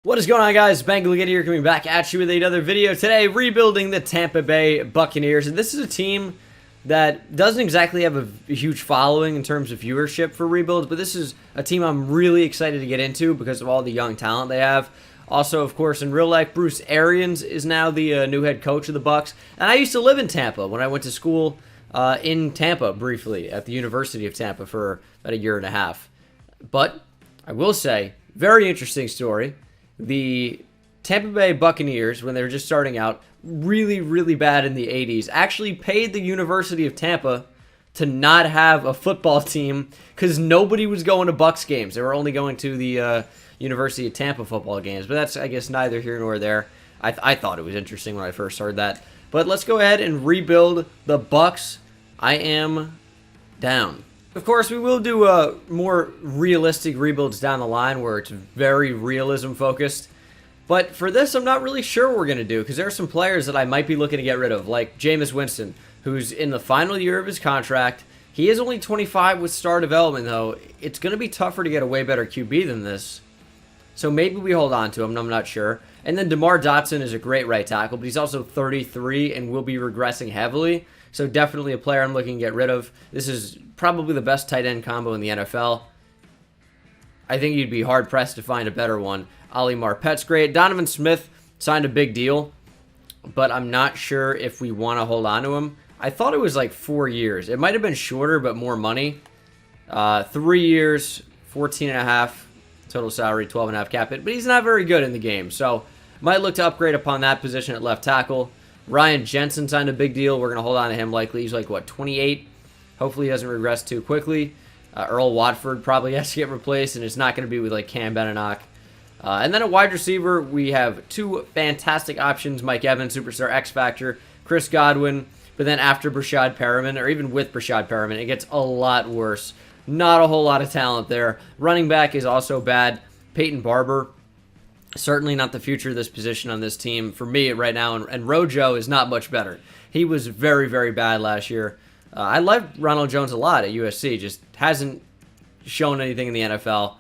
What is going on, guys? Bengal King here, coming back at you with another video today, rebuilding the Tampa Bay Buccaneers. And this is a team that doesn't exactly have a huge following in terms of viewership for rebuilds, but this is a team I'm really excited to get into because of all the young talent they have. Also, of course, in real life, Bruce Arians is now the new head coach of the Bucs. And I used to live in Tampa when I went to school in Tampa briefly at the University of Tampa for about a year and a half. But I will say, very interesting story. The Tampa Bay Buccaneers, when they were just starting out, really bad in the 80s, actually paid the University of Tampa to not have a football team because nobody was going to Bucs games. They were only going to the University of Tampa football games. But that's, I guess, neither here nor there. I thought it was interesting when I first heard that. But let's go ahead and rebuild the Bucs. I am down. Of course, we will do more realistic rebuilds down the line where it's very realism focused. But for this, I'm not really sure what we're going to do because there are some players that I might be looking to get rid of, like Jameis Winston, who's in the final year of his contract. He is only 25 with star development, though. It's going to be tougher to get a way better QB than this. So maybe we hold on to him, I'm not sure. And then DeMar Dotson is a great right tackle, but he's also 33 and will be regressing heavily. So definitely a player I'm looking to get rid of. This is probably the best tight end combo in the NFL. I think you'd be hard-pressed to find a better one. Ali Marpet's great. Donovan Smith signed a big deal, but I'm not sure if we want to hold on to him. I thought it was like 4 years. It might have been shorter, but more money. 3 years, 14.5 total salary, 12.5 cap hit, but he's not very good in the game. So might look to upgrade upon that position at left tackle. Ryan Jensen signed a big deal. We're going to hold on to him likely. He's like, what, 28? Hopefully he doesn't regress too quickly. Earl Watford probably has to get replaced, and it's not going to be with like Cam Benenoch. And then at wide receiver, we have two fantastic options. Mike Evans, superstar X Factor. Chris Godwin. But then after Brashad Perriman, or even with Brashad Perriman, it gets a lot worse. Not a whole lot of talent there. Running back is also bad. Peyton Barber. Certainly not the future of this position on this team for me right now, and Rojo is not much better. He was very bad last year. I liked Ronald Jones a lot at USC, just hasn't shown anything in the NFL.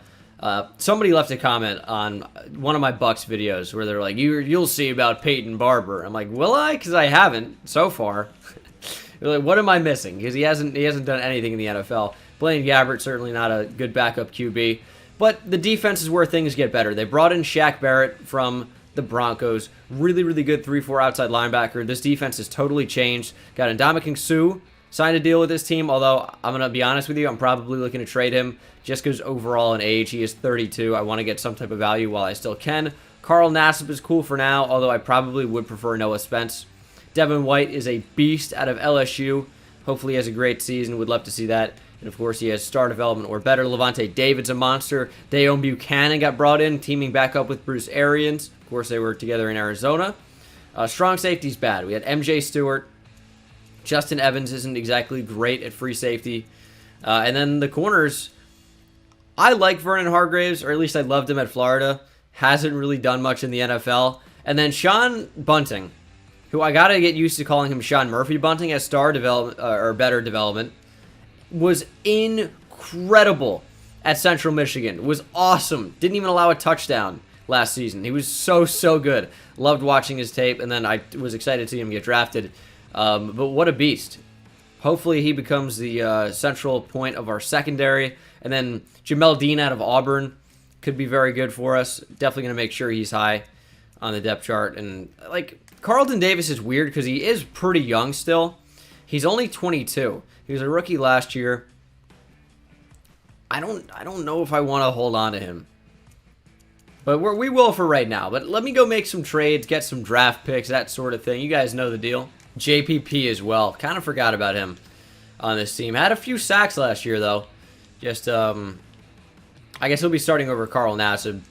Somebody left a comment on one of my Bucks videos where they're like, you'll see about Peyton Barber. I'm like, will I? Because I haven't so far. They're like, what am I missing? Because he hasn't done anything in the NFL. Blaine Gabbert, certainly not a good backup QB. But the defense is where things get better. They brought in Shaq Barrett from the Broncos. Really good 3-4 outside linebacker. This defense has totally changed. Got Ndamukong Suh, signed a deal with this team, although I'm going to be honest with you, I'm probably looking to trade him just because overall in age, he is 32. I want to get some type of value while I still can. Carl Nassib is cool for now, although I probably would prefer Noah Spence. Devin White is a beast out of LSU. Hopefully he has a great season. Would love to see that. And, of course, he has star development or better. Levante David's a monster. Dayon Buchanan got brought in, teaming back up with Bruce Arians. Of course, they were together in Arizona. Strong safety's bad. We had MJ Stewart. Justin Evans isn't exactly great at free safety. And then the corners, I like Vernon Hargreaves, or at least I loved him at Florida. Hasn't really done much in the NFL. And then Sean Bunting, who I got to get used to calling him Sean Murphy Bunting as star development or better development, was incredible at Central Michigan. Was awesome. Didn't even allow a touchdown last season. He was so good. Loved watching his tape, and then I was excited to see him get drafted. But what a beast. Hopefully he becomes the central point of our secondary. And then Jamel Dean out of Auburn could be very good for us. Definitely going to make sure he's high on the depth chart. And like Carlton Davis is weird because he is pretty young still. He's only 22. He was a rookie last year. I don't know if I want to hold on to him. But we will for right now. But let me go make some trades, get some draft picks, that sort of thing. You guys know the deal. JPP as well. Kind of forgot about him on this team. Had a few sacks last year, though. Just, I guess he'll be starting over Carl Nassib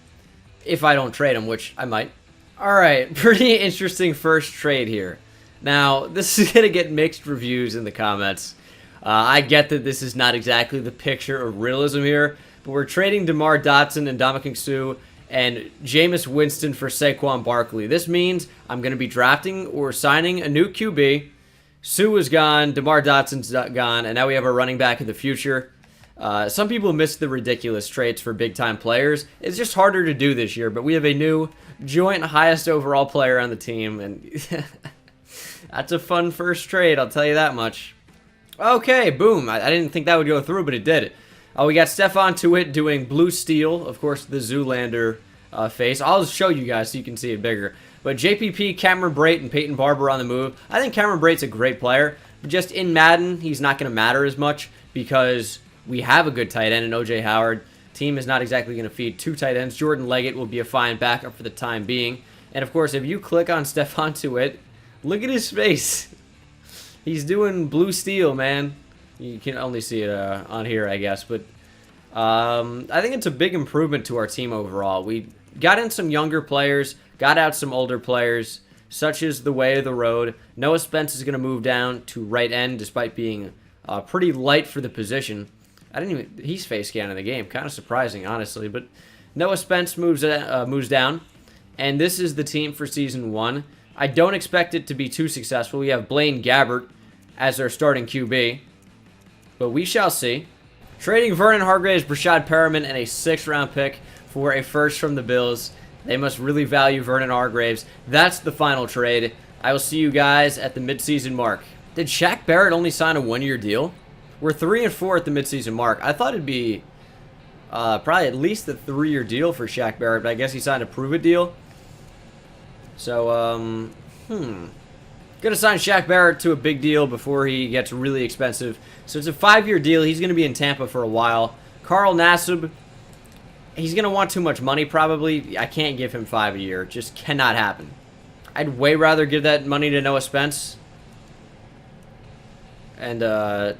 if I don't trade him, which I might. All right, pretty interesting first trade here. Now, this is going to get mixed reviews in the comments. I get that this is not exactly the picture of realism here, but we're trading DeMar Dotson and Ndamukong Suh and Jameis Winston for Saquon Barkley. This means I'm going to be drafting or signing a new QB. Suh is gone, DeMar Dotson's gone, and now we have a running back in the future. Some people miss the ridiculous traits for big-time players. It's just harder to do this year, but we have a new joint highest overall player on the team, and that's a fun first trade, I'll tell you that much. Okay, boom. I didn't think that would go through, but it did. We got Stephon Tuitt doing Blue Steel, of course, the Zoolander face. I'll show you guys so you can see it bigger. But JPP, Cameron Brate, and Peyton Barber on the move. I think Cameron Brate's a great player, but just in Madden, he's not going to matter as much because we have a good tight end in O.J. Howard. Team is not exactly going to feed two tight ends. Jordan Leggett will be a fine backup for the time being. And, of course, if you click on Stephon Tuitt, look at his face. He's doing Blue Steel, man. You can only see it on here, I guess. But I think it's a big improvement to our team overall. We got in some younger players, got out some older players, such as the way of the road. Noah Spence is going to move down to right end, despite being pretty light for the position. He's face scanning the game. Kind of surprising, honestly. But Noah Spence moves down. And this is the team for Season 1. I don't expect it to be too successful. We have Blaine Gabbert as our starting QB. But we shall see. Trading Vernon Hargreaves, Brashad Perriman, and a 6th-round pick for a first from the Bills. They must really value Vernon Hargreaves. That's the final trade. I will see you guys at the midseason mark. Did Shaq Barrett only sign a 1-year deal? We're 3-4 at the midseason mark. I thought it'd be probably at least a 3-year deal for Shaq Barrett, but I guess he signed a prove-it deal. So, Gonna sign Shaq Barrett to a big deal before he gets really expensive. So it's a 5-year deal. He's gonna be in Tampa for a while. Carl Nassib, he's gonna want too much money probably. I can't give him 5 a year. It just cannot happen. I'd way rather give that money to Noah Spence. And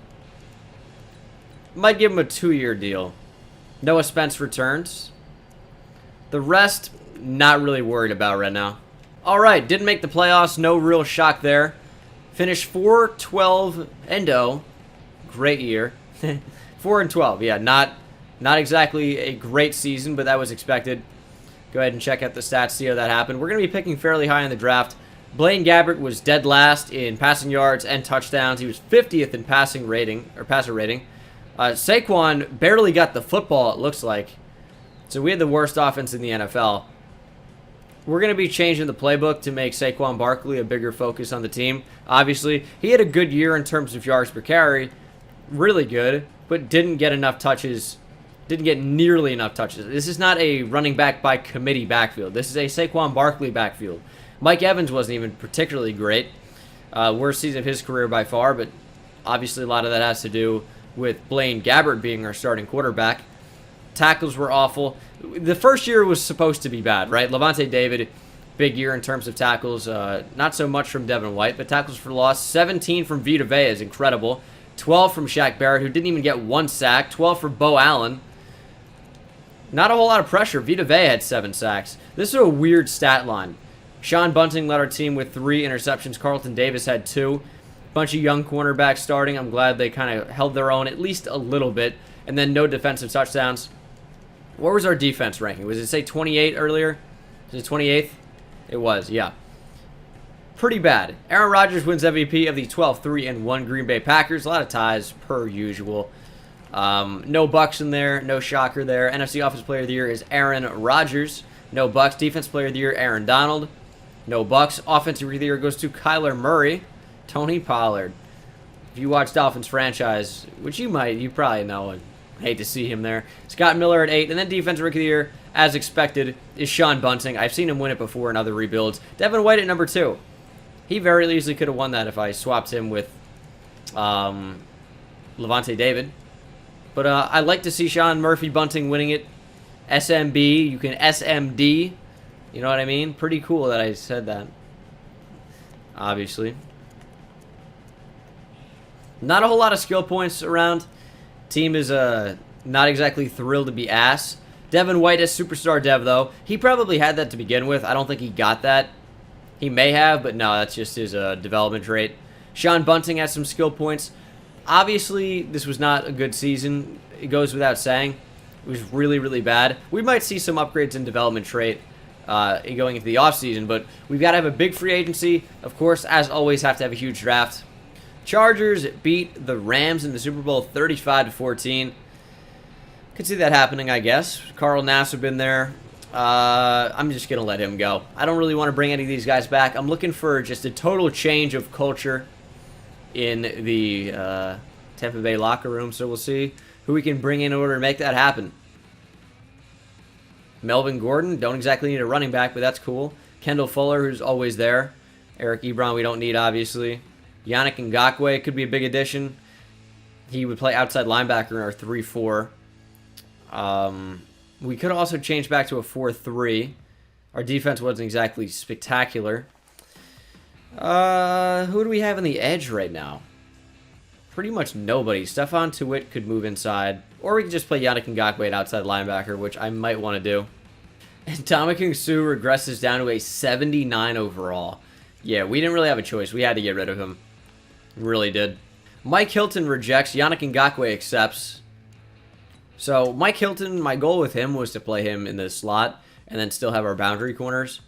might give him a 2-year deal. Noah Spence returns. The rest, not really worried about right now. Alright, didn't make the playoffs. No real shock there. Finished 4-12-0. Great year. 4-12. Yeah, not exactly a great season, but that was expected. Go ahead and check out the stats, see how that happened. We're going to be picking fairly high in the draft. Blaine Gabbert was dead last in passing yards and touchdowns. He was 50th in passer rating. Saquon barely got the football, it looks like. So we had the worst offense in the NFL. We're going to be changing the playbook to make Saquon Barkley a bigger focus on the team. Obviously, he had a good year in terms of yards per carry. Really good, but didn't get enough touches. Didn't get nearly enough touches. This is not a running back by committee backfield. This is a Saquon Barkley backfield. Mike Evans wasn't even particularly great. Worst season of his career by far, but obviously a lot of that has to do with Blaine Gabbert being our starting quarterback. Tackles were awful. The first year was supposed to be bad, right? Levante David, big year in terms of tackles. Not so much from Devin White, but tackles for loss. 17 from Vita Vea is incredible. 12 from Shaq Barrett, who didn't even get 1 sack. 12 for Bo Allen. Not a whole lot of pressure. Vita Vea had 7 sacks. This is a weird stat line. Sean Bunting led our team with 3 interceptions. Carlton Davis had 2. Bunch of young cornerbacks starting. I'm glad they kind of held their own at least a little bit. And then no defensive touchdowns. What was our defense ranking? Was it, say, 28 earlier? Was it 28th? It was, yeah. Pretty bad. Aaron Rodgers wins MVP of the 12-3-1 Green Bay Packers. A lot of ties, per usual. No Bucks in there. No shocker there. NFC Offensive Player of the Year is Aaron Rodgers. No Bucks. Defensive Player of the Year, Aaron Donald. No Bucks. Offensive Player of the Year goes to Kyler Murray. Tony Pollard. If you watch Dolphins franchise, which you might, you probably know and hate to see him there. Scott Miller at 8. And then Defensive Rookie of the Year, as expected, is Sean Bunting. I've seen him win it before in other rebuilds. Devin White at number 2. He very easily could have won that if I swapped him with Levante David. But I'd like to see Sean Murphy Bunting winning it. SMB, you can SMD. You know what I mean? Pretty cool that I said that. Obviously. Not a whole lot of skill points around. Team is not exactly thrilled to be ass. Devin White is superstar dev, though. He probably had that to begin with. I don't think he got that. He may have, but no, that's just his development trait. Sean Bunting has some skill points. Obviously, this was not a good season. It goes without saying. It was really, really bad. We might see some upgrades in development trait going into the offseason, but we've got to have a big free agency. Of course, as always, have to have a huge draft. Chargers beat the Rams in the Super Bowl 35-14. Could see that happening, I guess. Carl Nassib been there. I'm just going to let him go. I don't really want to bring any of these guys back. I'm looking for just a total change of culture in the Tampa Bay locker room, so we'll see who we can bring in order to make that happen. Melvin Gordon, don't exactly need a running back, but that's cool. Kendall Fuller, who's always there. Eric Ebron, we don't need, obviously. Yannick Ngakoue could be a big addition. He would play outside linebacker in our 3-4. We could also change back to a 4-3. Our defense wasn't exactly spectacular. Who do we have on the edge right now? Pretty much nobody. Stephon Tuitt could move inside. Or we could just play Yannick Ngakoue at outside linebacker, which I might want to do. And Ndamukong Suh regresses down to a 79 overall. Yeah, we didn't really have a choice. We had to get rid of him. Really did. Mike Hilton rejects. Yannick Ngakoue accepts. So Mike Hilton, my goal with him was to play him in the slot and then still have our boundary corners.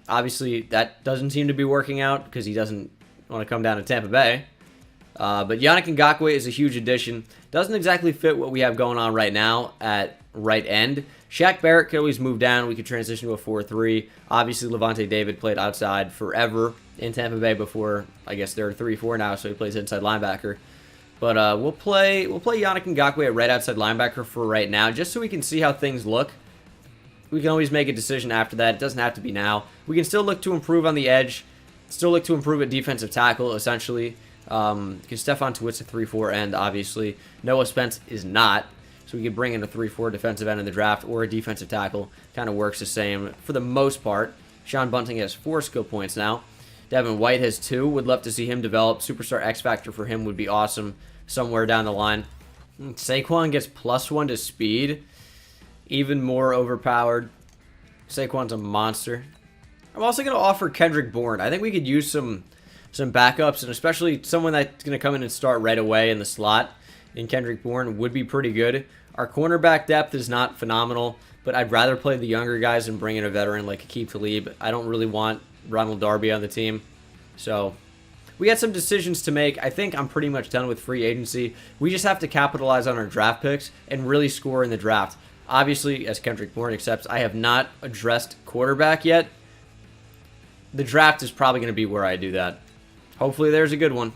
Obviously, that doesn't seem to be working out because he doesn't want to come down to Tampa Bay. But Yannick Ngakoue is a huge addition. Doesn't exactly fit what we have going on right now at right end. Shaq Barrett could always move down. We could transition to a 4-3. Obviously, Levante David played outside forever in Tampa Bay before. I guess they're 3-4 now, so he plays inside linebacker. But we'll play Yannick Ngakoue at right outside linebacker for right now, just so we can see how things look. We can always make a decision after that. It doesn't have to be now. We can still look to improve on the edge. Still look to improve at defensive tackle, essentially. Because Stephon Tuitt's a 3-4 end, obviously. Noah Spence is not. So we could bring in a 3-4 defensive end in the draft or a defensive tackle. Kind of works the same for the most part. Sean Bunting has 4 skill points now. Devin White has 2. Would love to see him develop. Superstar X Factor for him would be awesome somewhere down the line. Saquon gets +1 to speed. Even more overpowered. Saquon's a monster. I'm also going to offer Kendrick Bourne. I think we could use some backups, and especially someone that's going to come in and start right away in the slot. In Kendrick Bourne would be pretty good. Our cornerback depth is not phenomenal, but I'd rather play the younger guys and bring in a veteran like Aqib Talib. I don't really want Ronald Darby on the team. So we got some decisions to make. I think I'm pretty much done with free agency. We just have to capitalize on our draft picks and really score in the draft. Obviously, as Kendrick Bourne accepts, I have not addressed quarterback yet. The draft is probably going to be where I do that. Hopefully there's a good one.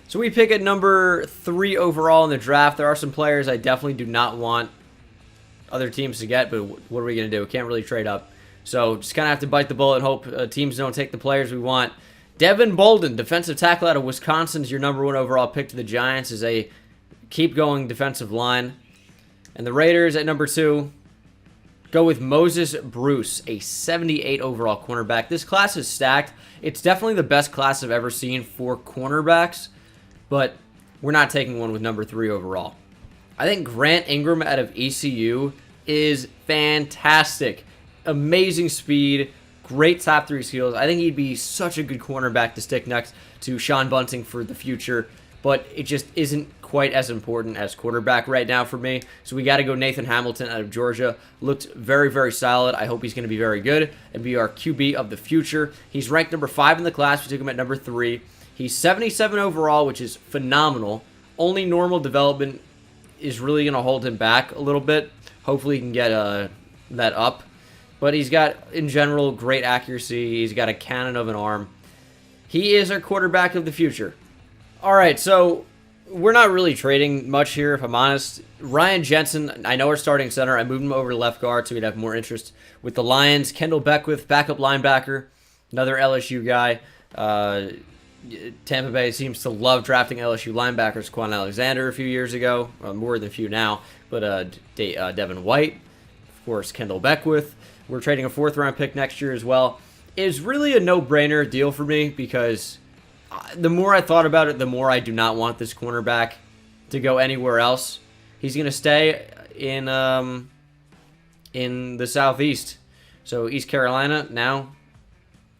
So we pick at number 3 overall in the draft. There are some players I definitely do not want other teams to get, but what are we going to do? We can't really trade up. So just kind of have to bite the bullet and hope teams don't take the players we want. Devin Bolden, defensive tackle out of Wisconsin, is your number 1 overall pick to the Giants as a keep-going defensive line. And the Raiders at number 2 go with Moses Bruce, a 78 overall cornerback. This class is stacked. It's definitely the best class I've ever seen for cornerbacks, but we're not taking one with number 3 overall. I think Grant Ingram out of ECU is fantastic. Amazing speed, great top 3 skills. I think he'd be such a good cornerback to stick next to Sean Bunting for the future, but it just isn't quite as important as quarterback right now for me. So we got to go Nathan Hamilton out of Georgia. Looked very, very solid. I hope he's going to be very good and be our QB of the future. He's ranked number 5 in the class. We took him at number 3. He's 77 overall, which is phenomenal. Only normal development is really going to hold him back a little bit. Hopefully he can get that up. But he's got, in general, great accuracy. He's got a cannon of an arm. He is our quarterback of the future. All right, so we're not really trading much here, if I'm honest. Ryan Jensen, I know our starting center. I moved him over to left guard so we'd have more interest with the Lions. Kendall Beckwith, backup linebacker, another LSU guy. Tampa Bay seems to love drafting LSU linebackers. Quan Alexander a few years ago, more than a few now. But Devin White, of course, Kendall Beckwith. We're trading a 4th-round pick next year as well. It's really a no-brainer deal for me because the more I thought about it, the more I do not want this cornerback to go anywhere else. He's going to stay in the Southeast. So East Carolina, now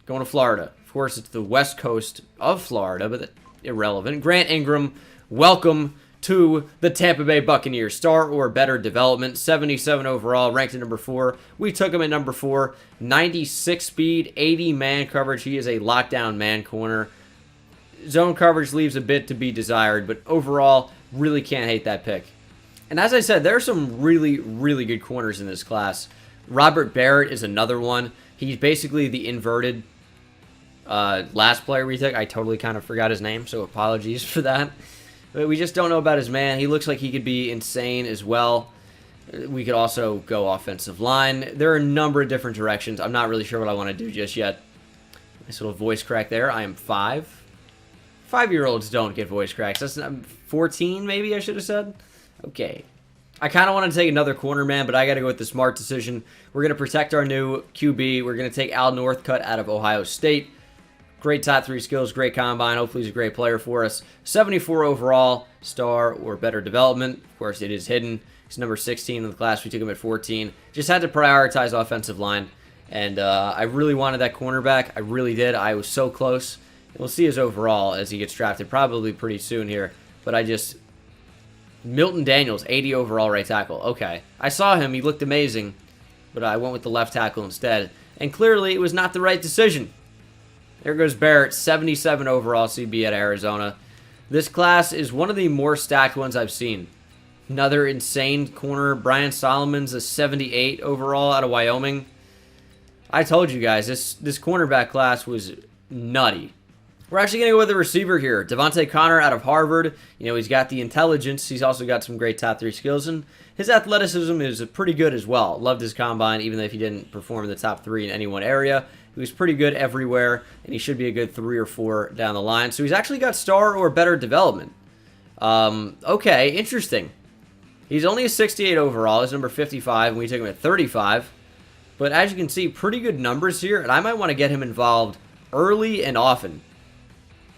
going to Florida. Of course, it's the west coast of Florida, but that's irrelevant. Grant Ingram, welcome to the Tampa Bay Buccaneers. Star or better development, 77 overall, ranked at number 4. We took him at number 4. 96 speed, 80 man coverage. He is a lockdown man corner. Zone coverage leaves a bit to be desired, but overall, really can't hate that pick. And as I said, there are some really, really good corners in this class. Robert Barrett is another one. He's basically the inverted last player we took. I totally kind of forgot his name, so apologies for that. But we just don't know about his man. He looks like he could be insane as well. We could also go offensive line. There are a number of different directions. I'm not really sure what I want to do just yet. Nice little voice crack there. I am 5. 5-year-olds don't get voice cracks. That's 14, maybe I should have said. Okay. I kind of want to take another corner, man, but I got to go with the smart decision. We're going to protect our new QB. We're going to take Al Northcutt out of Ohio State. Great top 3 skills, great combine. Hopefully he's a great player for us. 74 overall, star or better development. Of course, it is hidden. He's number 16 in the class. We took him at 14. Just had to prioritize offensive line. And I really wanted that cornerback. I really did. I was so close. We'll see his overall as he gets drafted probably pretty soon here. But I just... Milton Daniels, 80 overall right tackle. Okay. I saw him. He looked amazing. But I went with the left tackle instead. And clearly it was not the right decision. There goes Barrett, 77 overall CB at Arizona. This class is one of the more stacked ones I've seen. Another insane corner. Brian Solomon's a 78 overall out of Wyoming. I told you guys, this cornerback class was nutty. We're actually going to go with a receiver here. Devontae Connor out of Harvard. You know, he's got the intelligence. He's also got some great top 3 skills. And his athleticism is pretty good as well. Loved his combine, even if he didn't perform in the top 3 in any one area. He was pretty good everywhere, and he should be a good 3 or 4 down the line. So he's actually got star or better development. Okay, interesting. He's only a 68 overall. He's number 55, and we took him at 35. But as you can see, pretty good numbers here, and I might want to get him involved early and often.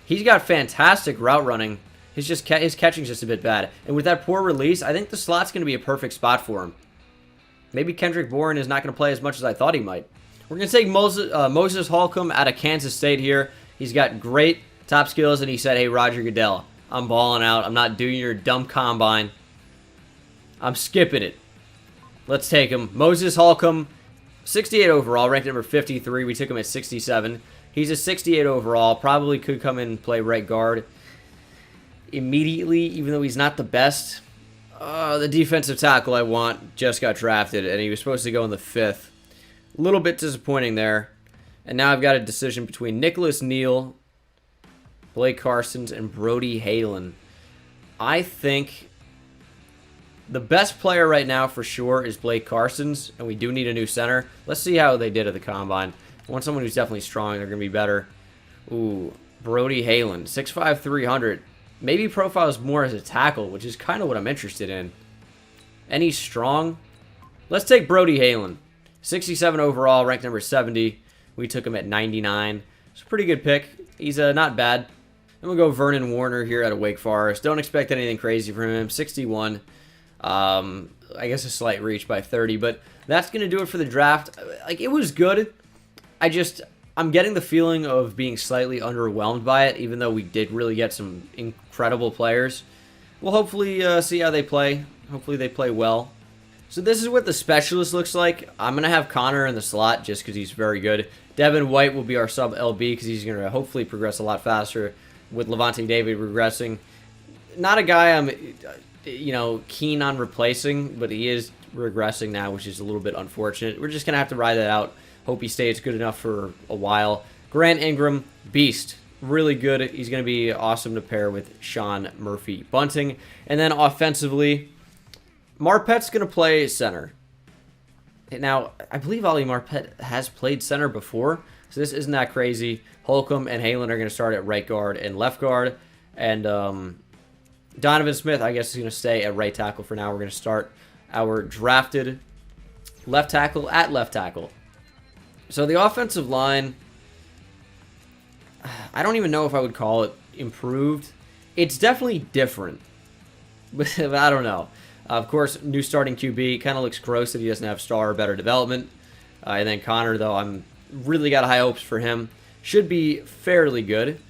He's got fantastic route running. His catching's just a bit bad. And with that poor release, I think the slot's going to be a perfect spot for him. Maybe Kendrick Bourne is not going to play as much as I thought he might. We're going to take Moses Holcomb out of Kansas State here. He's got great top skills, and he said, hey, Roger Goodell, I'm balling out. I'm not doing your dumb combine. I'm skipping it. Let's take him. Moses Holcomb, 68 overall, ranked number 53. We took him at 67. He's a 68 overall. Probably could come in and play right guard immediately, even though he's not the best. The defensive tackle I want just got drafted, and he was supposed to go in the 5th. A little bit disappointing there. And now I've got a decision between Nicholas Neal, Blake Carsons, and Brody Halen. I think the best player right now for sure is Blake Carsons, and we do need a new center. Let's see how they did at the combine. I want someone who's definitely strong. They're going to be better. Ooh, Brody Halen, 6'5", 300. Maybe profiles more as a tackle, which is kind of what I'm interested in. And he's strong. Let's take Brody Halen. 67 overall, ranked number 70. We took him at 99. It's a pretty good pick. He's not bad. Then we'll go Vernon Warner here out of Wake Forest. Don't expect anything crazy from him. 61. I guess a slight reach by 30. But that's going to do it for the draft. Like, it was good. I'm getting the feeling of being slightly underwhelmed by it, even though we did really get some incredible players. We'll hopefully see how they play. Hopefully they play well. So this is what the specialist looks like. I'm going to have Connor in the slot just because he's very good. Devin White will be our sub-LB because he's going to hopefully progress a lot faster with Levante David regressing. Not a guy I'm, keen on replacing, but he is regressing now, which is a little bit unfortunate. We're just going to have to ride that out. Hope he stays good enough for a while. Grant Ingram, beast. Really good. He's going to be awesome to pair with Sean Murphy Bunting. And then offensively, Marpet's going to play center. Now, I believe Ali Marpet has played center before, so this isn't that crazy. Holcomb and Halen are going to start at right guard and left guard. And Donovan Smith, I guess, is going to stay at right tackle for now. We're going to start our drafted left tackle at left tackle. So the offensive line, I don't even know if I would call it improved. It's definitely different, but I don't know. Of course, new starting QB. Kind of looks gross that he doesn't have star or better development. And then Connor, though, I'm really got high hopes for him. Should be fairly good.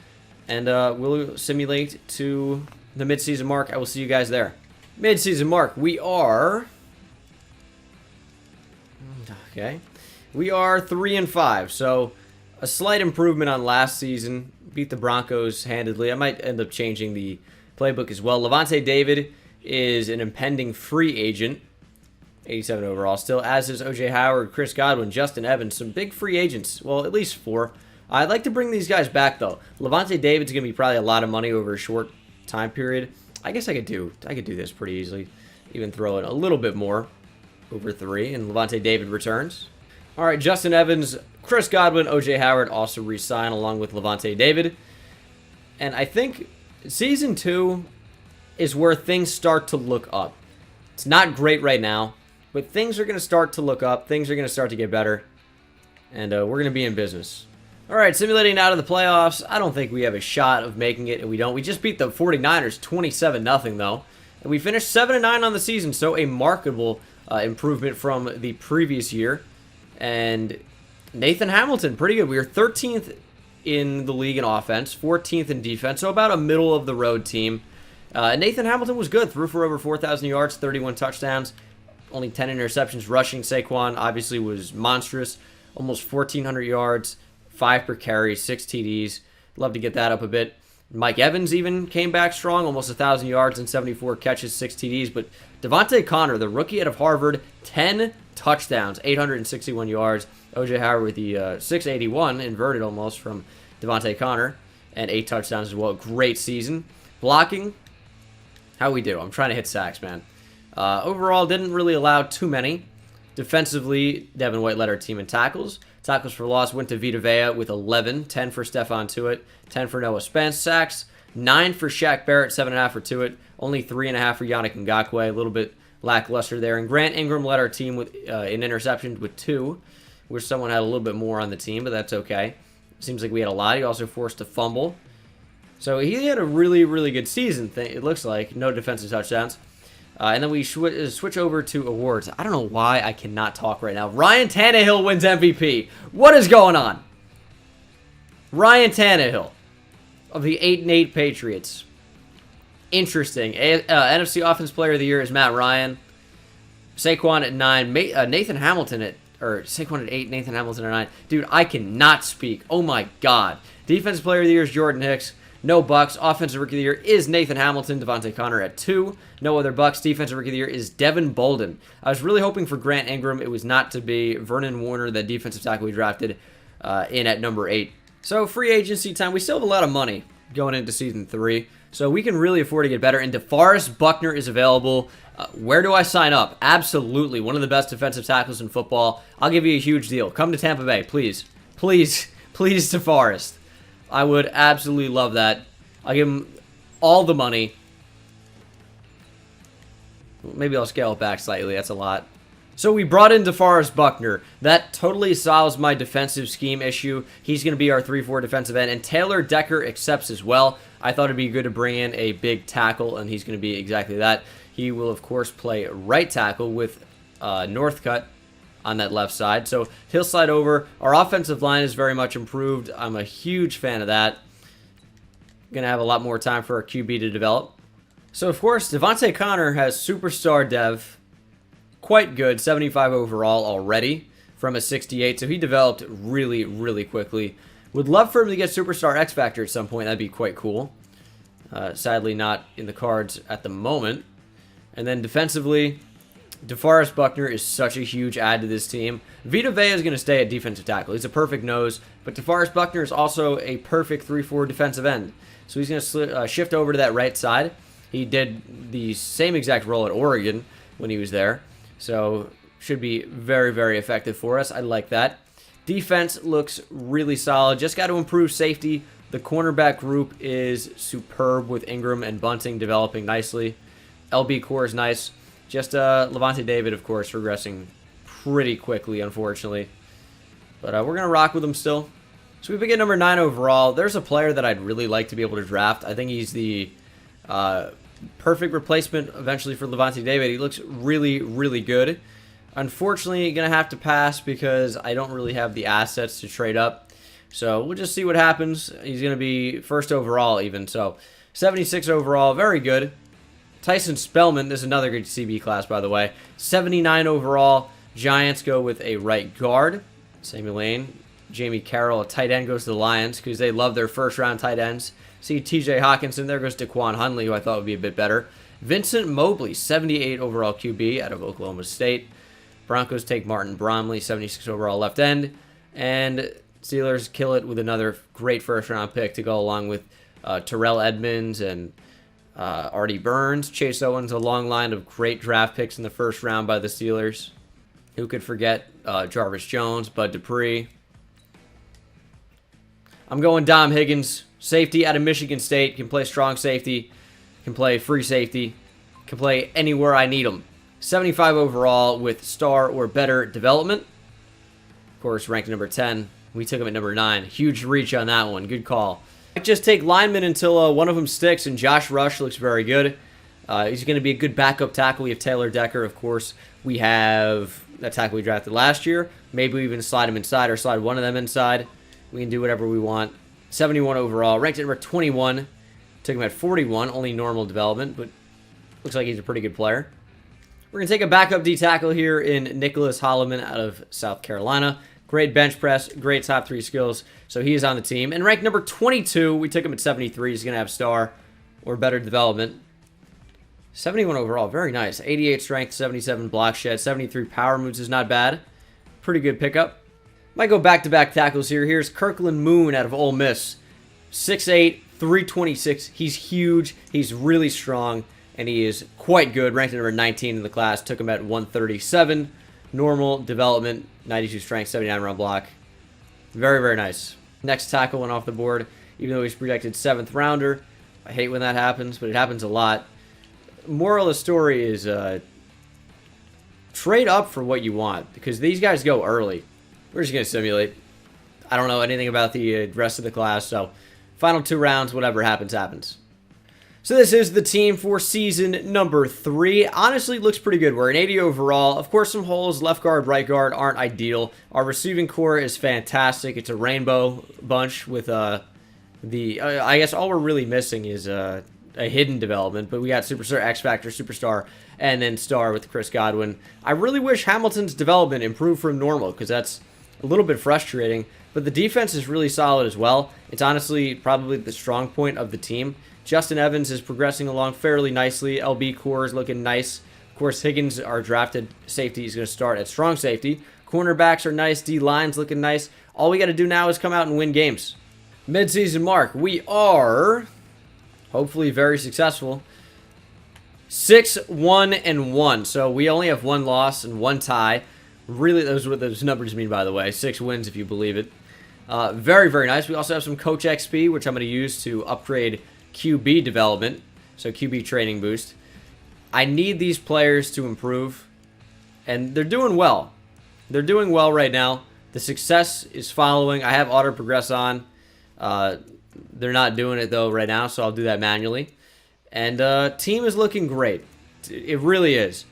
And we'll simulate to the midseason mark. I will see you guys there. Midseason mark. We are... Okay. We are 3-5, so a slight improvement on last season. Beat the Broncos handedly. I might end up changing the playbook as well. Levante David is an impending free agent. 87 overall still, as is O.J. Howard, Chris Godwin, Justin Evans. Some big free agents. Well, at least 4. I'd like to bring these guys back, though. Levante David's going to be probably a lot of money over a short time period. I guess I could do this pretty easily. Even throw in a little bit more over 3, and Levante David returns. All right, Justin Evans, Chris Godwin, O.J. Howard also re-sign along with Levante David. And I think Season 2 is where things start to look up. It's not great right now, but things are going to start to look up. Things are going to start to get better, and we're going to be in business. All right, simulating out of the playoffs. I don't think we have a shot of making it, and we don't. We just beat the 49ers 27-0, though. And we finished 7-9 on the season, so a marketable improvement from the previous year. And Nathan Hamilton, pretty good. We were 13th in the league in offense, 14th in defense, so about a middle-of-the-road team. Nathan Hamilton was good. Threw for over 4,000 yards, 31 touchdowns, only 10 interceptions. Rushing, Saquon obviously was monstrous. Almost 1,400 yards, 5 per carry, 6 TDs. Love to get that up a bit. Mike Evans even came back strong, almost 1,000 yards and 74 catches, 6 TDs. But Devontae Connor, the rookie out of Harvard, 10 touchdowns, 861 yards. O.J. Howard with the 681, inverted almost from Devontae Connor, and 8 touchdowns as well. Great season. Blocking, how we do? I'm trying to hit sacks, man. Overall, didn't really allow too many. Defensively, Devin White led our team in tackles. Tackles for loss went to Vita Vea with 11, 10 for Stephon Tuitt, 10 for Noah Spence. Sacks, 9 for Shaq Barrett, 7.5 for Tuitt, only 3.5 for Yannick Ngakoue, a little bit lackluster there. And Grant Ingram led our team with in interceptions with 2. Wish someone had a little bit more on the team, but that's okay. Seems like we had a lot. He also forced a fumble. So he had a really, really good season, it looks like. No defensive touchdowns. And then we switch over to awards. I don't know why I cannot talk right now. Ryan Tannehill wins MVP. What is going on? Ryan Tannehill of the 8-8 Patriots. Interesting. NFC Offensive Player of the Year is Matt Ryan. Saquon at 9. Nathan Hamilton at... Or Saquon at 8, Nathan Hamilton at 9. Dude, I cannot speak. Oh my God. Defensive Player of the Year is Jordan Hicks. No Bucks. Offensive Rookie of the Year is Nathan Hamilton. Devontae Connor at 2. No other Bucks. Defensive Rookie of the Year is Devin Bolden. I was really hoping for Grant Ingram. It was not to be. Vernon Warner, the defensive tackle we drafted, in at number 8. So free agency time. We still have a lot of money going into Season 3. So we can really afford to get better. And DeForest Buckner is available. Where do I sign up? Absolutely. One of the best defensive tackles in football. I'll give you a huge deal. Come to Tampa Bay, please. Please, please, DeForest. I would absolutely love that. I'll give him all the money. Maybe I'll scale it back slightly. That's a lot. So we brought in DeForest Buckner. That totally solves my defensive scheme issue. He's going to be our 3-4 defensive end. And Taylor Decker accepts as well. I thought it'd be good to bring in a big tackle, and he's going to be exactly that. He will, of course, play right tackle with Northcutt on that left side. So he'll slide over. Our offensive line is very much improved. I'm a huge fan of that. Going to have a lot more time for our QB to develop. So, of course, Devontae Connor has superstar dev. Quite good. 75 overall already from a 68. So he developed really, really quickly. Would love for him to get superstar X Factor at some point. That'd be quite cool. Sadly, not in the cards at the moment. And then defensively, DeForest Buckner is such a huge add to this team. Vita Vea is going to stay at defensive tackle. He's a perfect nose, but DeForest Buckner is also a perfect 3-4 defensive end. So he's going to shift over to that right side. He did the same exact role at Oregon when he was there. So should be very, very effective for us. I like that. Defense looks really solid. Just got to improve safety. The cornerback group is superb with Ingram and Bunting developing nicely. LB core is nice. Just Levante David, of course, regressing pretty quickly, unfortunately. But we're going to rock with him still. So we pick at number 9 overall. There's a player that I'd really like to be able to draft. I think he's the perfect replacement eventually for Levante David. He looks really, really good. Unfortunately, going to have to pass because I don't really have the assets to trade up. So we'll just see what happens. He's going to be first overall even. So 76 overall, very good. Tyson Spellman, this is another good CB class, by the way. 79 overall. Giants go with a right guard. Samuel Lane. Jamie Carroll, a tight end, goes to the Lions because they love their first-round tight ends. See TJ Hawkinson. There goes Daquan Hunley, who I thought would be a bit better. Vincent Mobley, 78 overall QB out of Oklahoma State. Broncos take Martin Bromley, 76 overall left end. And Steelers kill it with another great first-round pick to go along with Terrell Edmonds and Artie Burns. Chase Owens, a long line of great draft picks in the first round by the Steelers. Who could forget Jarvis Jones, Bud Dupree. I'm going Dom Higgins, safety out of Michigan State. Can play strong safety, can play free safety, can play anywhere I need him. 75 overall with star or better development. Of course, ranked number 10. We took him at number 9. Huge reach on that one. Good call. I just take linemen until one of them sticks, and Josh Rush looks very good. He's going to be a good backup tackle. We have Taylor Decker, of course. We have that tackle we drafted last year. Maybe we even slide him inside or slide one of them inside. We can do whatever we want. 71 overall. Ranked at number 21. Took him at 41. Only normal development, but looks like he's a pretty good player. We're going to take a backup D-tackle here in Nicholas Holloman out of South Carolina. Great bench press, great top 3 skills. So he is on the team. And ranked number 22, we took him at 73. He's going to have star or better development. 71 overall, very nice. 88 strength, 77 block shed, 73 power moves is not bad. Pretty good pickup. Might go back-to-back tackles here. Here's Kirkland Moon out of Ole Miss. 6'8", 326. He's huge. He's really strong. And he is quite good. Ranked at number 19 in the class. Took him at 137. Normal development. 92 strength, 79 round block. Very, very nice. Next tackle went off the board. Even though he's projected 7th rounder. I hate when that happens, but it happens a lot. Moral of the story is trade up for what you want. Because these guys go early. We're just going to simulate. I don't know anything about the rest of the class. So final 2 rounds, whatever happens, happens. So this is the team for season number 3. Honestly, looks pretty good. We're an 80 overall. Of course, some holes, left guard, right guard, aren't ideal. Our receiving core is fantastic. It's a rainbow bunch with I guess all we're really missing is a hidden development. But we got Superstar, X Factor, Superstar, and then Star with Chris Godwin. I really wish Hamilton's development improved from normal because that's a little bit frustrating. But the defense is really solid as well. It's honestly probably the strong point of the team. Justin Evans is progressing along fairly nicely. LB core is looking nice. Of course, Higgins, our drafted safety, is going to start at strong safety. Cornerbacks are nice. D-line's looking nice. All we got to do now is come out and win games. Mid-season mark. We are hopefully very successful. 6-1-1. So we only have 1 loss and 1 tie. Really, those are what those numbers mean, by the way. 6 wins, if you believe it. Very, very nice. We also have some Coach XP, which I'm going to use to upgrade QB development, so QB training boost. I need these players to improve, and they're doing well. They're doing well right now. The success is following. I have auto progress on. They're not doing it though right now, so I'll do that manually. And team is looking great. It really is.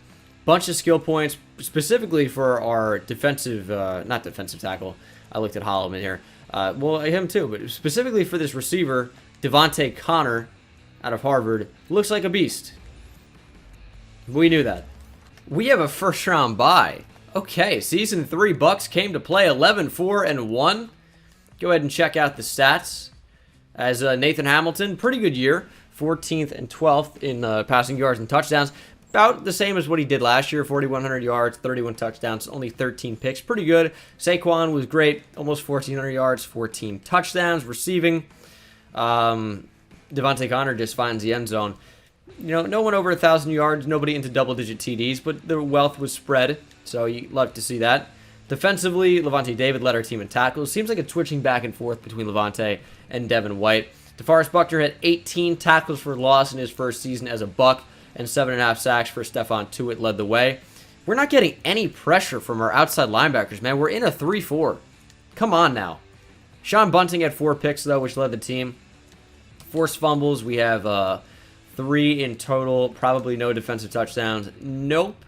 Bunch of skill points, specifically for our defensive, not defensive tackle. I looked at Holloman here. Well, him too, but specifically for this receiver, Devontae Connor out of Harvard. Looks like a beast. We knew that. We have a first-round bye. Okay, Season 3 Bucks came to play 11-4-1. Go ahead and check out the stats. As Nathan Hamilton, pretty good year. 14th and 12th in passing yards and touchdowns. About the same as what he did last year. 4,100 yards, 31 touchdowns, only 13 picks. Pretty good. Saquon was great. Almost 1,400 yards, 14 touchdowns. Receiving. Devontae Connor just finds the end zone. You know, no one over 1,000 yards, nobody into double-digit TDs, but the wealth was spread, so you love to see that. Defensively, Levante David led our team in tackles. Seems like it's switching back and forth between Levante and Devin White. DeForest Buckner had 18 tackles for loss in his first season as a Buck, and 7.5 sacks for Stephon Tuitt led the way. We're not getting any pressure from our outside linebackers, man. We're in a 3-4. Come on now. Sean Bunting had 4 picks, though, which led the team. Forced fumbles, we have 3 in total. Probably no defensive touchdowns. Nope.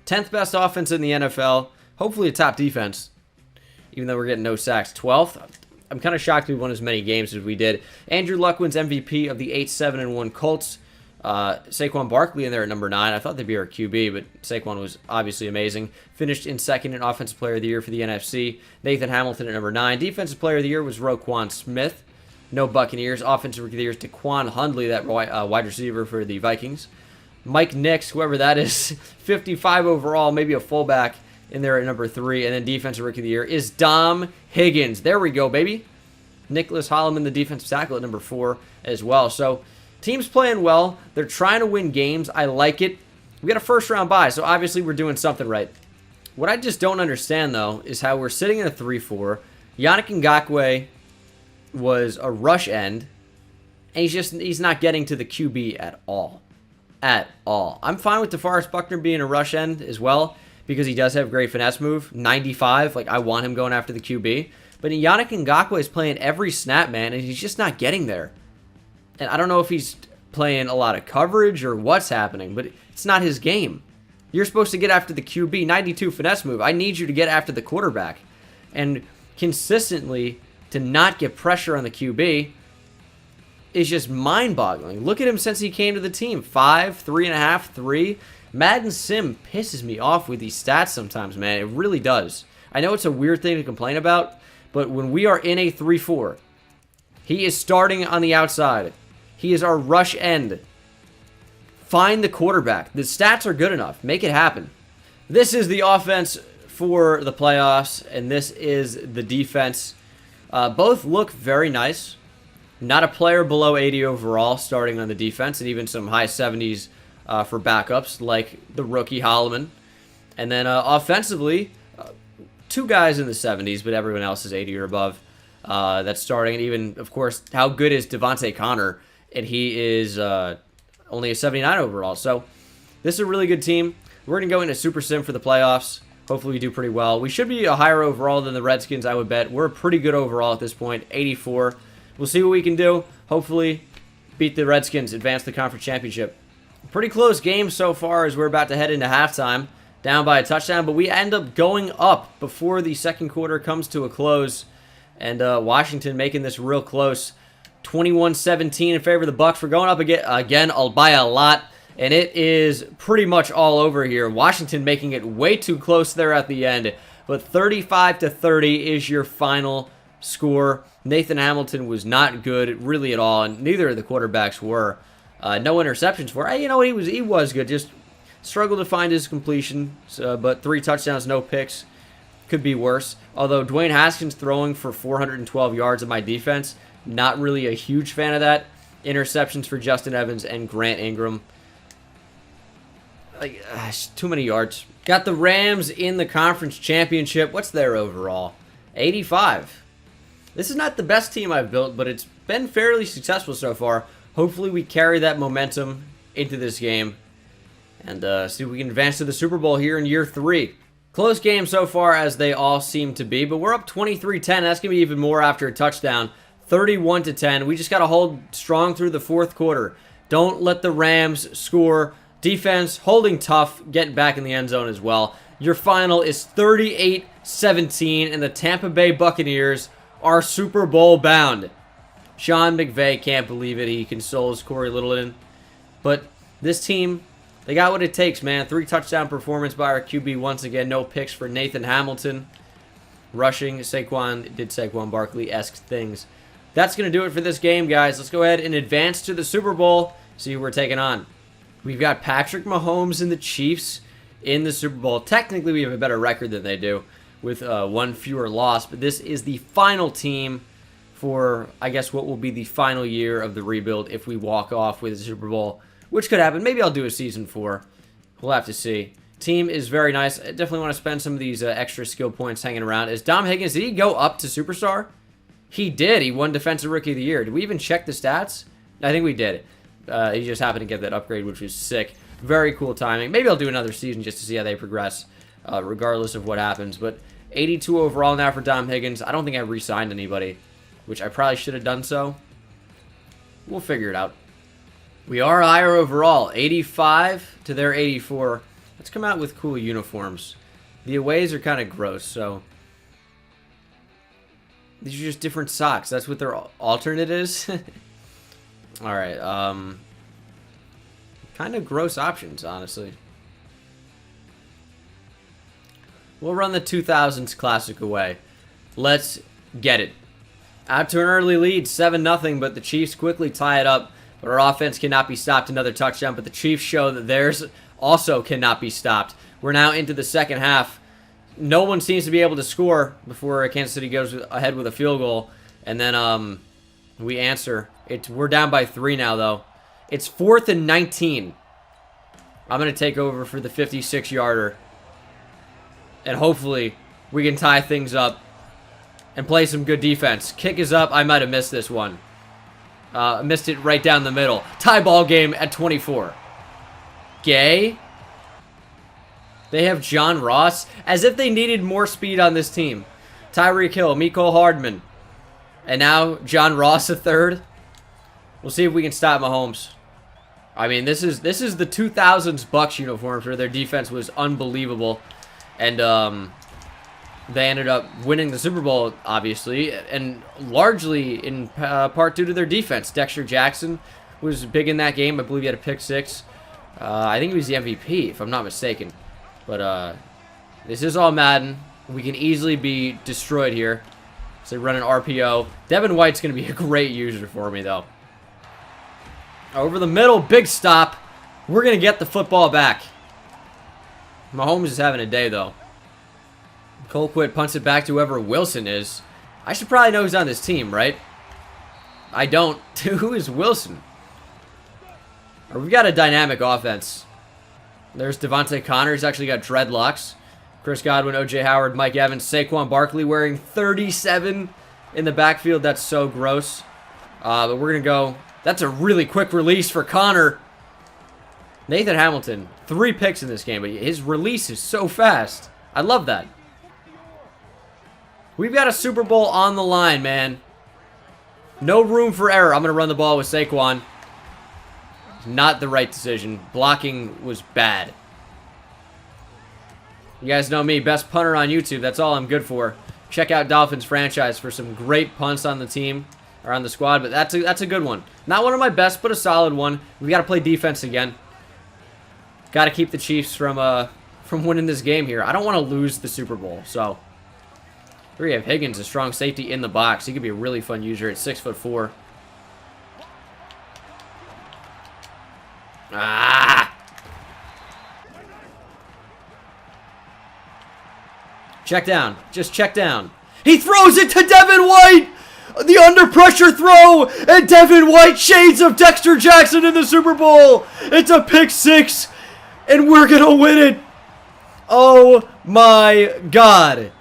10th best offense in the NFL. Hopefully a top defense, even though we're getting no sacks. 12th. I'm kind of shocked we won as many games as we did. Andrew Luck wins MVP of the 8-7-1 Colts. Saquon Barkley in there at number 9. I thought they'd be our QB, but Saquon was obviously amazing. Finished in 2nd in Offensive Player of the Year for the NFC. Nathan Hamilton at number 9. Defensive Player of the Year was Roquan Smith. No Buccaneers. Offensive Rookie of the Year is Daquan Hundley, that wide receiver for the Vikings. Mike Nix, whoever that is, 55 overall, maybe a fullback in there at number 3. And then Defensive Rookie of the Year is Dom Higgins. There we go, baby. Nicholas Holloman, the defensive tackle, at number 4 as well. So, team's playing well. They're trying to win games. I like it. We got a first-round bye, so obviously we're doing something right. What I just don't understand, though, is how we're sitting in a 3-4. Yannick Ngakoue was a rush end, and he's not getting to the QB at all. At all. I'm fine with DeForest Buckner being a rush end as well, because he does have great finesse move. 95, like, I want him going after the QB. But Yannick Ngakoue is playing every snap, man, and he's just not getting there. And I don't know if he's playing a lot of coverage or what's happening, but it's not his game. You're supposed to get after the QB, 92 finesse move. I need you to get after the quarterback. And consistently to not get pressure on the QB is just mind-boggling. Look at him since he came to the team. 5, 3.5, 3. Madden Sim pisses me off with these stats sometimes, man. It really does. I know it's a weird thing to complain about, but when we are in a 3-4, he is starting on the outside. He is our rush end. Find the quarterback. The stats are good enough. Make it happen. This is the offense for the playoffs, and this is the defense. Both look very nice. Not a player below 80 overall starting on the defense, and even some high 70s for backups like the rookie Holloman. And then offensively, 2 guys in the 70s, but everyone else is 80 or above. That's starting. And even, of course, how good is Devontae Connor? And he is only a 79 overall. So this is a really good team. We're going to go into Super Sim for the playoffs. Hopefully we do pretty well. We should be a higher overall than the Redskins, I would bet. We're pretty good overall at this point, 84. We'll see what we can do. Hopefully beat the Redskins, advance the conference championship. Pretty close game so far as we're about to head into halftime. Down by a touchdown, but we end up going up before the second quarter comes to a close. And Washington making this real close. 21-17 in favor of the Bucs. We're going up again by a lot. And it is pretty much all over here. Washington making it way too close there at the end. But 35-30 is your final score. Nathan Hamilton was not good really at all, and neither of the quarterbacks were. No interceptions for. Hey, you know what? He was good. Just struggled to find his completion. But 3 touchdowns, no picks. Could be worse. Although Dwayne Haskins throwing for 412 yards of my defense. Not really a huge fan of that. Interceptions for Justin Evans and Grant Ingram. Like, too many yards. Got the Rams in the conference championship. What's their overall? 85. This is not the best team I've built, but it's been fairly successful so far. Hopefully we carry that momentum into this game and see if we can advance to the Super Bowl here in year 3. Close game so far, as they all seem to be, but we're up 23-10. That's going to be even more after a touchdown. 31-10. We just got to hold strong through the fourth quarter. Don't let the Rams score. Defense holding tough, getting back in the end zone as well. Your final is 38-17, and the Tampa Bay Buccaneers are Super Bowl bound. Sean McVay can't believe it. He consoles Corey Littleton. But this team, they got what it takes, man. 3 touchdown performance by our QB once again. No picks for Nathan Hamilton. Rushing, Saquon did Saquon Barkley-esque things. That's going to do it for this game, guys. Let's go ahead and advance to the Super Bowl, see who we're taking on. We've got Patrick Mahomes and the Chiefs in the Super Bowl. Technically, we have a better record than they do with 1 fewer loss, but this is the final team for, I guess, what will be the final year of the rebuild if we walk off with the Super Bowl, which could happen. Maybe I'll do a Season 4. We'll have to see. Team is very nice. I definitely want to spend some of these extra skill points hanging around. Is Dom Higgins, did he go up to Superstar? He did. He won Defensive Rookie of the Year. Did we even check the stats? I think we did. He just happened to get that upgrade, which was sick. Very cool timing. Maybe I'll do another season just to see how they progress, regardless of what happens. But 82 overall now for Dom Higgins. I don't think I re-signed anybody, which I probably should have done so. We'll figure it out. We are higher overall. 85 to their 84. Let's come out with cool uniforms. The aways are kind of gross, so these are just different socks. That's what their alternate is. All right. Kind of gross options, honestly. We'll run the 2000s classic away. Let's get it. Out to an early lead, 7-0, but the Chiefs quickly tie it up. But our offense cannot be stopped. Another touchdown. But the Chiefs show that theirs also cannot be stopped. We're now into the second half. No one seems to be able to score before Kansas City goes ahead with a field goal. And then we answer. We're down by 3 now, though. It's 4th and 19. I'm going to take over for the 56-yarder. And hopefully we can tie things up and play some good defense. Kick is up. I might have missed this one. Missed it right down the middle. Tie ball game at 24. Gay. They have John Ross. As if they needed more speed on this team. Tyreek Hill, Mecole Hardman. And now John Ross a third. We'll see if we can stop Mahomes. I mean, this is the 2000s Bucs uniforms where their defense was unbelievable. And they ended up winning the Super Bowl, obviously. And largely in part due to their defense. Dexter Jackson was big in that game. I believe he had a pick 6. I think he was the MVP, if I'm not mistaken. But this is all Madden. We can easily be destroyed here. So they run an RPO. Devin White's going to be a great user for me, though. Over the middle, big stop. We're going to get the football back. Mahomes is having a day, though. Colquitt punts it back to whoever Wilson is. I should probably know who's on this team, right? I don't. Who is Wilson? We've got a dynamic offense. There's Devontae Connor. He's actually got dreadlocks. Chris Godwin, O.J. Howard, Mike Evans, Saquon Barkley wearing 37 in the backfield. That's so gross. But we're going to go. That's a really quick release for Connor. Nathan Hamilton, 3 picks in this game, but his release is so fast. I love that. We've got a Super Bowl on the line, man. No room for error. I'm going to run the ball with Saquon. Not the right decision. Blocking was bad. You guys know me, best punter on YouTube. That's all I'm good for. Check out Dolphins franchise for some great punts on the team or on the squad, but that's a good one. Not one of my best, but a solid one. We got to play defense again. Got to keep the Chiefs from winning this game here. I don't want to lose the Super Bowl. So here we have Higgins, a strong safety in the box. He could be a really fun user at 6'4". Ah! Check down. Just check down. He throws it to Devin White! The under pressure throw! And Devin White, shades of Dexter Jackson in the Super Bowl! It's a pick 6! And we're gonna win it! Oh my God!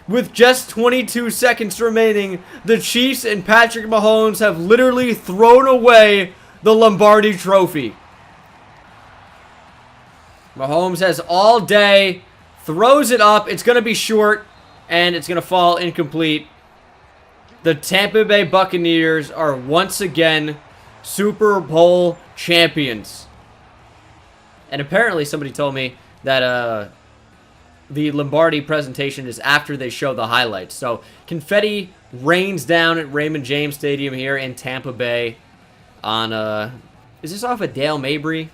With just 22 seconds remaining, the Chiefs and Patrick Mahomes have literally thrown away the Lombardi Trophy. Mahomes has all day, throws it up. It's going to be short, and it's going to fall incomplete. The Tampa Bay Buccaneers are once again Super Bowl champions. And apparently somebody told me that the Lombardi presentation is after they show the highlights. So confetti rains down at Raymond James Stadium here in Tampa Bay on, is this off of Dale Mabry?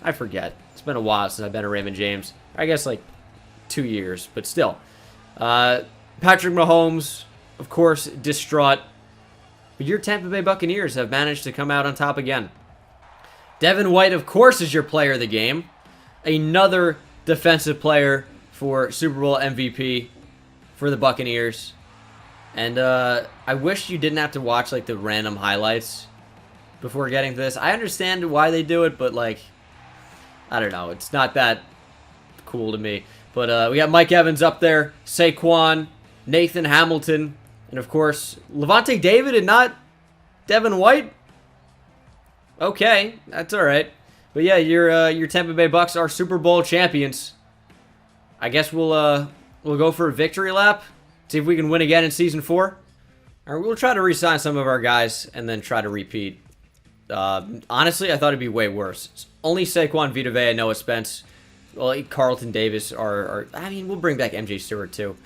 I forget. It's been a while since I've been to Raymond James. I guess like 2 years, but still. Patrick Mahomes, of course, distraught. But your Tampa Bay Buccaneers have managed to come out on top again. Devin White, of course, is your player of the game. Another defensive player for Super Bowl MVP for the Buccaneers. And I wish you didn't have to watch like the random highlights before getting to this. I understand why they do it, but like, I don't know. It's not that cool to me. But we got Mike Evans up there, Saquon, Nathan Hamilton, and of course, Levante David and not Devin White. Okay, that's all right. But yeah, your Tampa Bay Bucks are Super Bowl champions. I guess we'll go for a victory lap. See if we can win again in Season 4. Or we'll try to re-sign some of our guys and then try to repeat. Honestly, I thought it'd be way worse. It's only Saquon, Vita Vea, Noah Spence. Well, Carlton Davis are I mean, we'll bring back MJ Stewart too.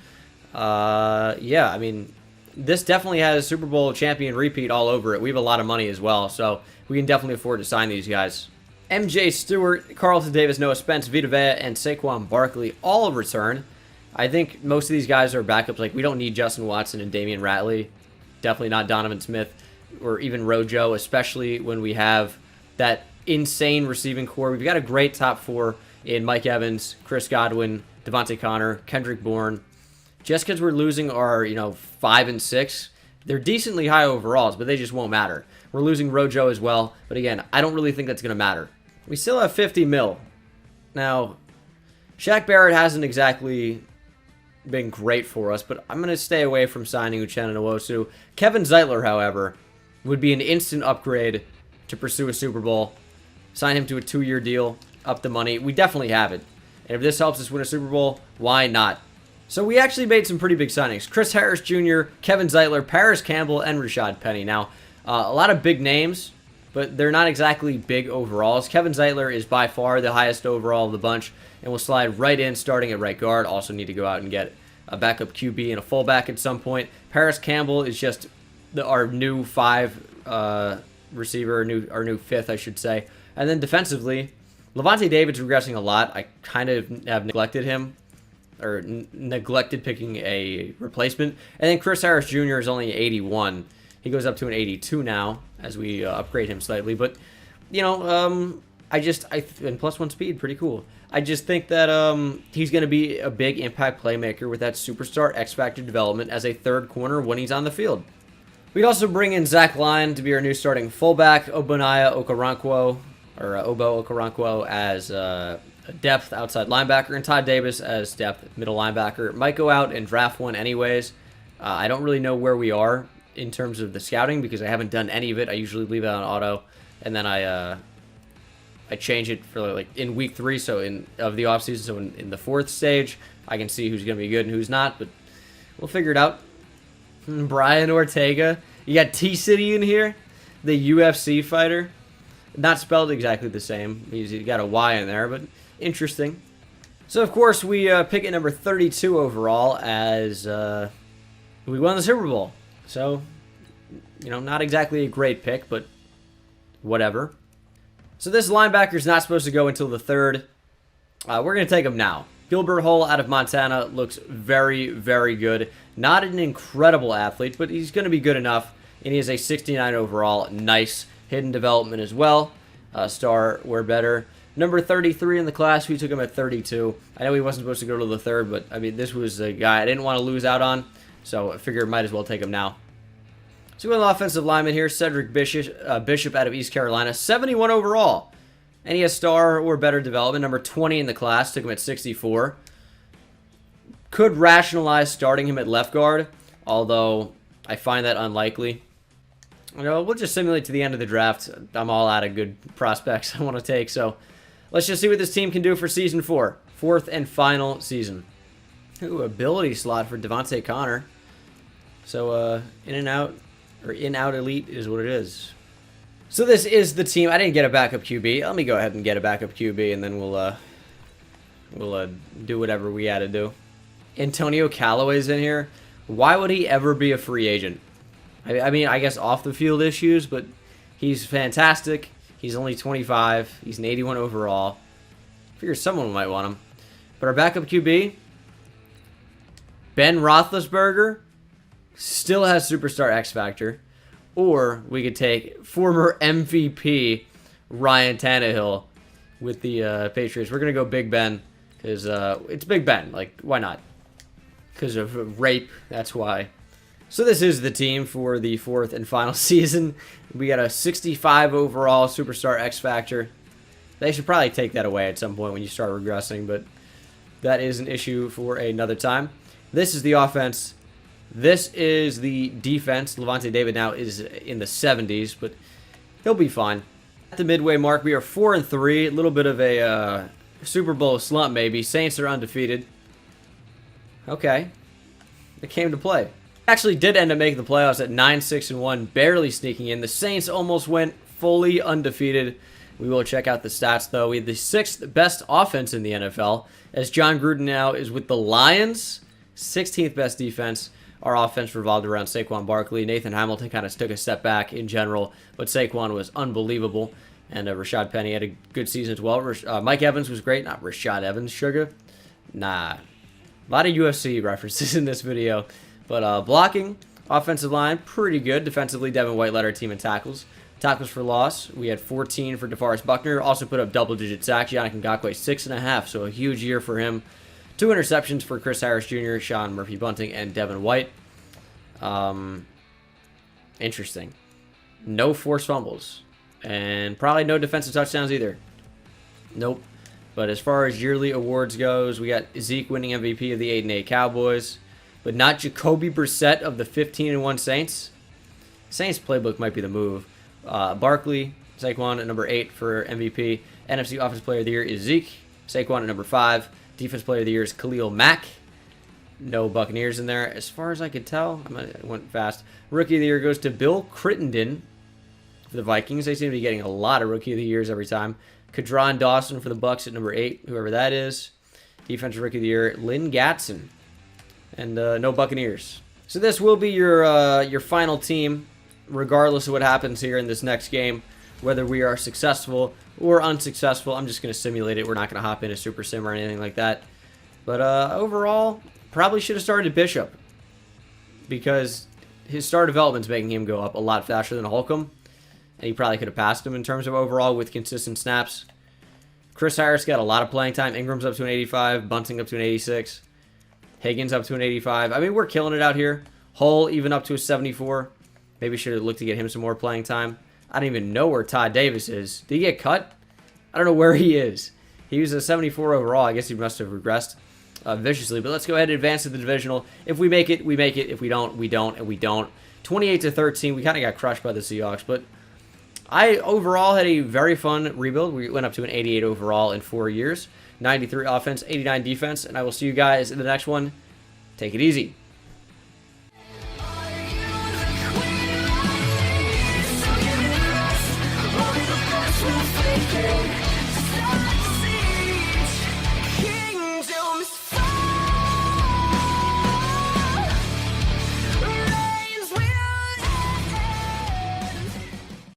Yeah, I mean, this definitely has Super Bowl champion repeat all over it. We have a lot of money as well, so we can definitely afford to sign these guys. MJ Stewart, Carlton Davis, Noah Spence, Vita Vea, and Saquon Barkley all return. I think most of these guys are backups. Like, we don't need Justin Watson and Damian Ratley. Definitely not Donovan Smith. or even Rojo, especially when we have that insane receiving core. We've got a great top four in Mike Evans, Chris Godwin, Devontae Connor, Kendrick Bourne. Just because we're losing our, 5 and 6, they're decently high overalls, but they just won't matter. We're losing Rojo as well, but again, I don't really think that's going to matter. We still have 50 mil. Now, Shaq Barrett hasn't exactly been great for us, but I'm going to stay away from signing Uchenna Nwosu. Kevin Zeitler, however, would be an instant upgrade to pursue a Super Bowl. Sign him to a 2-year deal, up the money. We definitely have it. And if this helps us win a Super Bowl, why not? So we actually made some pretty big signings. Chris Harris Jr., Kevin Zeitler, Paris Campbell, and Rashad Penny. Now, a lot of big names, but they're not exactly big overalls. Kevin Zeitler is by far the highest overall of the bunch, and will slide right in starting at right guard. Also need to go out and get a backup QB and a fullback at some point. Paris Campbell is just our new 5 receiver, our new 5th, I should say. And then defensively, Levante David's regressing a lot. I kind of have neglected him, or neglected picking a replacement. And then Chris Harris Jr. is only 81. He goes up to an 82 now as we upgrade him slightly. But, and +1 speed, pretty cool. I just think that he's going to be a big impact playmaker with that superstar X-Factor development as a third corner when he's on the field. We'd also bring in Zach Lyon to be our new starting fullback, Obo Okoronkwo as a depth outside linebacker, and Todd Davis as depth middle linebacker. Might go out and draft one anyways. I don't really know where we are in terms of the scouting because I haven't done any of it. I usually leave it on auto, and then I change it for like in week 3, of the offseason. So in the 4th stage, I can see who's going to be good and who's not, but we'll figure it out. Brian Ortega. You got T-City in here, the UFC fighter. Not spelled exactly the same. He's got a Y in there, but interesting. So, of course, we pick at number 32 overall as we won the Super Bowl. So, not exactly a great pick, but whatever. So this linebacker's not supposed to go until the 3rd. We're going to take him now. Gilbert Hull out of Montana looks very, very good. Not an incredible athlete, but he's going to be good enough. And he is a 69 overall. Nice hidden development as well. Star, we're better. Number 33 in the class, we took him at 32. I know he wasn't supposed to go to the 3rd, but I mean, this was a guy I didn't want to lose out on. So I figured I might as well take him now. So we have an offensive lineman here, Cedric Bishop out of East Carolina, 71 overall. And he has star or better development, number 20 in the class, took him at 64. Could rationalize starting him at left guard, although I find that unlikely. We'll just simulate to the end of the draft. I'm all out of good prospects I want to take, so let's just see what this team can do for Season 4. 4th and final season. Ooh, ability slot for Devontae Connor. So, in and out, or in-out elite is what it is. So this is the team. I didn't get a backup QB. Let me go ahead and get a backup QB, and then we'll do whatever we had to do. Antonio Callaway's in here. Why would he ever be a free agent? I mean, I guess off the field issues, but he's fantastic. He's only 25. He's an 81 overall. Figure someone might want him. But our backup QB, Ben Roethlisberger, still has superstar X Factor. Or we could take former MVP Ryan Tannehill with the Patriots. We're going to go Big Ben because it's Big Ben. Like, why not? Because of rape, that's why. So this is the team for the 4th and final season. We got a 65 overall superstar X Factor. They should probably take that away at some point when you start regressing, but that is an issue for another time. This is the offense. This is the defense. Levante David now is in the 70s, but he'll be fine. At the midway mark, we are 4-3. A little bit of a Super Bowl slump, maybe. Saints are undefeated. Okay. It came to play. Actually did end up making the playoffs at 9-6-1, barely sneaking in. The Saints almost went fully undefeated. We will check out the stats, though. We had the 6th best offense in the NFL, as John Gruden now is with the Lions. 16th best defense. Our offense revolved around Saquon Barkley. Nathan Hamilton kind of took a step back in general, but Saquon was unbelievable. And Rashad Penny had a good season as well. Mike Evans was great. Not Rashad Evans, sugar. Nah. A lot of UFC references in this video. But blocking, Offensive line, pretty good. Defensively, Devin White led our team in tackles. Tackles for loss, we had 14 for DeForest Buckner. Also put up double-digit sacks. Yannick Ngakoue, 6.5, so a huge year for him. 2 interceptions for Chris Harris Jr., Sean Murphy-Bunting, and Devin White. Interesting. No forced fumbles. And probably no defensive touchdowns either. Nope. But as far as yearly awards goes, we got Zeke winning MVP of the 8-8 Cowboys. But not Jacoby Brissett of the 15-1 Saints. Saints playbook might be the move. Barkley, Saquon at number 8 for MVP. NFC Offensive Player of the Year is Zeke. Saquon at number 5. Defense Player of the Year is Khalil Mack. No Buccaneers in there. As far as I could tell, I went fast. Rookie of the Year goes to Bill Crittenden for the Vikings. They seem to be getting a lot of Rookie of the Years every time. Kadron Dawson for the Bucs at number 8, whoever that is. Defensive Rookie of the Year, Lynn Gatson. And no Buccaneers. So this will be your final team, regardless of what happens here in this next game. Whether we are successful or unsuccessful, I'm just going to simulate it. We're not going to hop into Super Sim or anything like that. But overall, probably should have started Bishop, because his star development's making him go up a lot faster than Holcomb. And he probably could have passed him in terms of overall with consistent snaps. Chris Harris got a lot of playing time. Ingram's up to an 85. Bunting up to an 86. Higgins up to an 85. I mean, we're killing it out here. Hull even up to a 74. Maybe should have looked to get him some more playing time. I don't even know where Todd Davis is. Did he get cut? I don't know where he is. He was a 74 overall. I guess he must have regressed viciously. But let's go ahead and advance to the divisional. If we make it, we make it. If we don't, we don't, and we don't. 28-13. We kind of got crushed by the Seahawks, but I overall had a very fun rebuild. We went up to an 88 overall in 4 years. 93 offense, 89 defense, and I will see you guys in the next one. Take it easy.